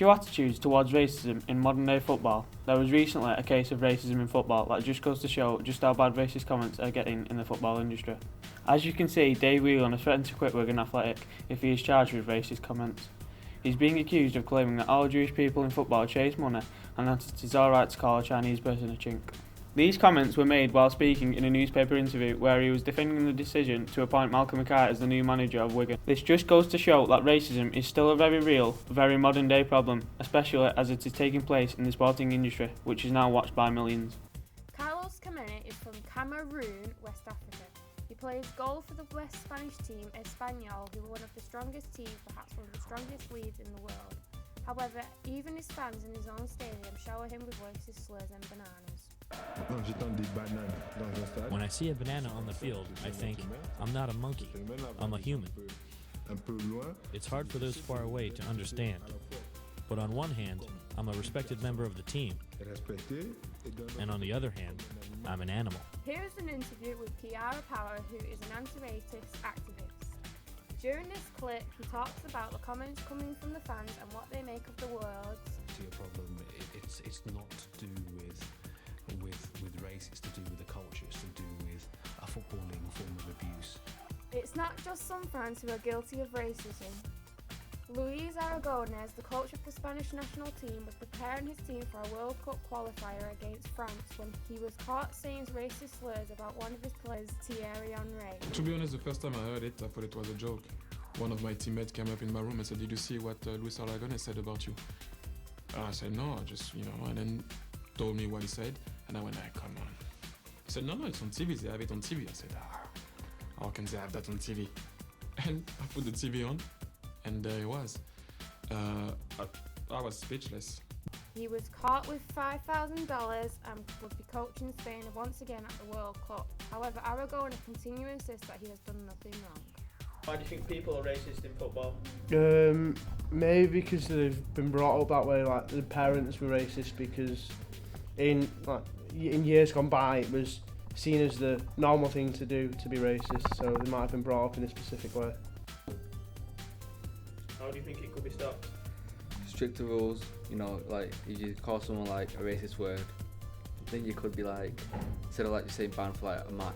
issue attitudes towards racism in modern day football. There was recently a case of racism in football that just goes to show just how bad racist comments are getting in the football industry. As you can see, Dave Whelan has threatened to quit Wigan Athletic if he is charged with racist comments. He's being accused of claiming that all Jewish people in football chase money and that it is alright to call a Chinese person a chink. These comments were made while speaking in a newspaper interview where he was defending the decision to appoint Malcolm Mackay as the new manager of Wigan. This just goes to show that racism is still a very real, very modern day problem, especially as it is taking place in the sporting industry, which is now watched by millions. Carlos Kameni is from Cameroon, West Africa. He plays goal for the West Spanish team Espanyol, who are one of the strongest teams, perhaps one of the strongest leagues in the world. However, even his fans in his own stadium shower him with racist slurs and bananas. When I see a banana on the field, I think, I'm not a monkey, I'm a human. It's hard for those far away to understand. But on one hand, I'm a respected member of the team. And on the other hand, I'm an animal. Here is an interview with Kiara Power, who is an anti-racist activist. During this clip, he talks about the comments coming from the fans and what they make of the words. Your problem, it's not to do with race, it's to do with the culture, it's to do with a footballing form of abuse. It's not just some fans who are guilty of racism. Luis Aragonés, the coach of the Spanish national team, was preparing his team for a World Cup qualifier against France when he was caught saying racist slurs about one of his players, Thierry Henry. To be honest, the first time I heard it, I thought it was a joke. One of my teammates came up in my room and said, "Did you see what Luis Aragonés said about you?" And I said, "No, I just, and then told me what he said, and I went, come on." He said, no, it's on TV, they have it on TV. I said, how can they have that on TV? And I put the TV on, and there it was. I was speechless. He was caught with $5,000 and would be coaching Spain once again at the World Cup. However, Aragonés continues to insist that he has done nothing wrong. Why do you think people are racist in football? Maybe because they've been brought up that way, like the parents were racist because in years gone by it was seen as the normal thing to do to be racist, so they might have been brought up in a specific way. How do you think it could be stopped? Stricter rules, like if you call someone like a racist word, then you could be like, instead of like just saying ban for like a match,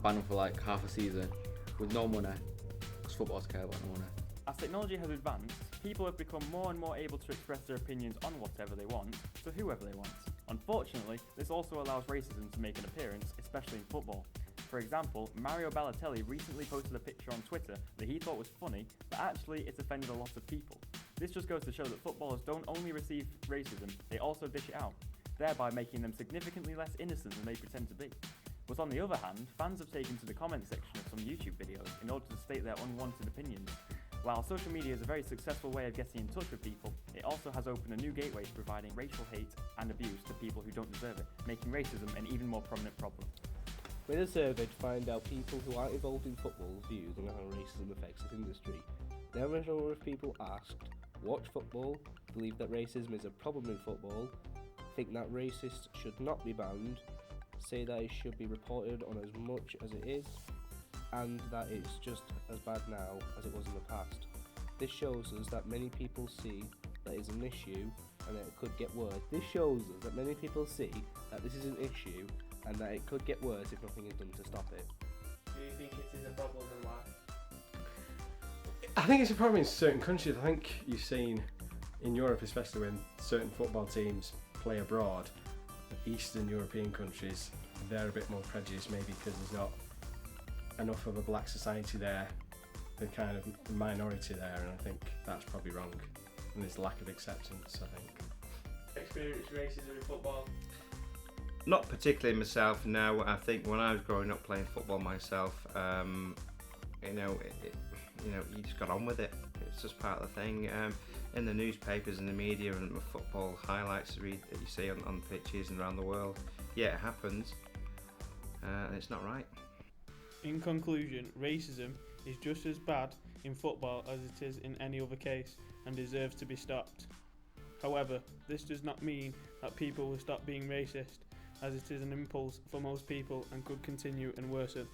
ban them for like half a season with no money, because football's care about no money. As technology has advanced, people have become more and more able to express their opinions on whatever they want, to whoever they want. Unfortunately, this also allows racism to make an appearance, especially in football. For example, Mario Balotelli recently posted a picture on Twitter that he thought was funny, but actually it's offended a lot of people. This just goes to show that footballers don't only receive racism, they also dish it out, thereby making them significantly less innocent than they pretend to be. But on the other hand, fans have taken to the comment section of some YouTube videos in order to state their unwanted opinions. While social media is a very successful way of getting in touch with people, it also has opened a new gateway to providing racial hate and abuse to people who don't deserve it, making racism an even more prominent problem. We did a survey to find out people who aren't involved in football's views on how racism affects this industry. The average number of people asked watch football, believe that racism is a problem in football, think that racists should not be banned, say that it should be reported on as much as it is, and that it's just as bad now as it was in the past. This shows us that many people see that it's an issue and that it could get worse. This shows us that many people see that this is an issue and that it could get worse if nothing is done to stop it. Do you think it is a problem and why? I think it's a problem in certain countries. I think you've seen in Europe, especially when certain football teams play abroad, Eastern European countries, they're a bit more prejudiced maybe because there's not enough of a black society there, the kind of minority there, and I think that's probably wrong. And there's lack of acceptance, I think. Experience racism in football? Not particularly myself, no. I think when I was growing up playing football myself, you just got on with it. It's just part of the thing. In the newspapers and the media and the football highlights that you see on pitches and around the world, yeah, it happens, and it's not right. In conclusion, racism is just as bad in football as it is in any other case and deserves to be stopped. However, this does not mean that people will stop being racist, as it is an impulse for most people and could continue and worsen.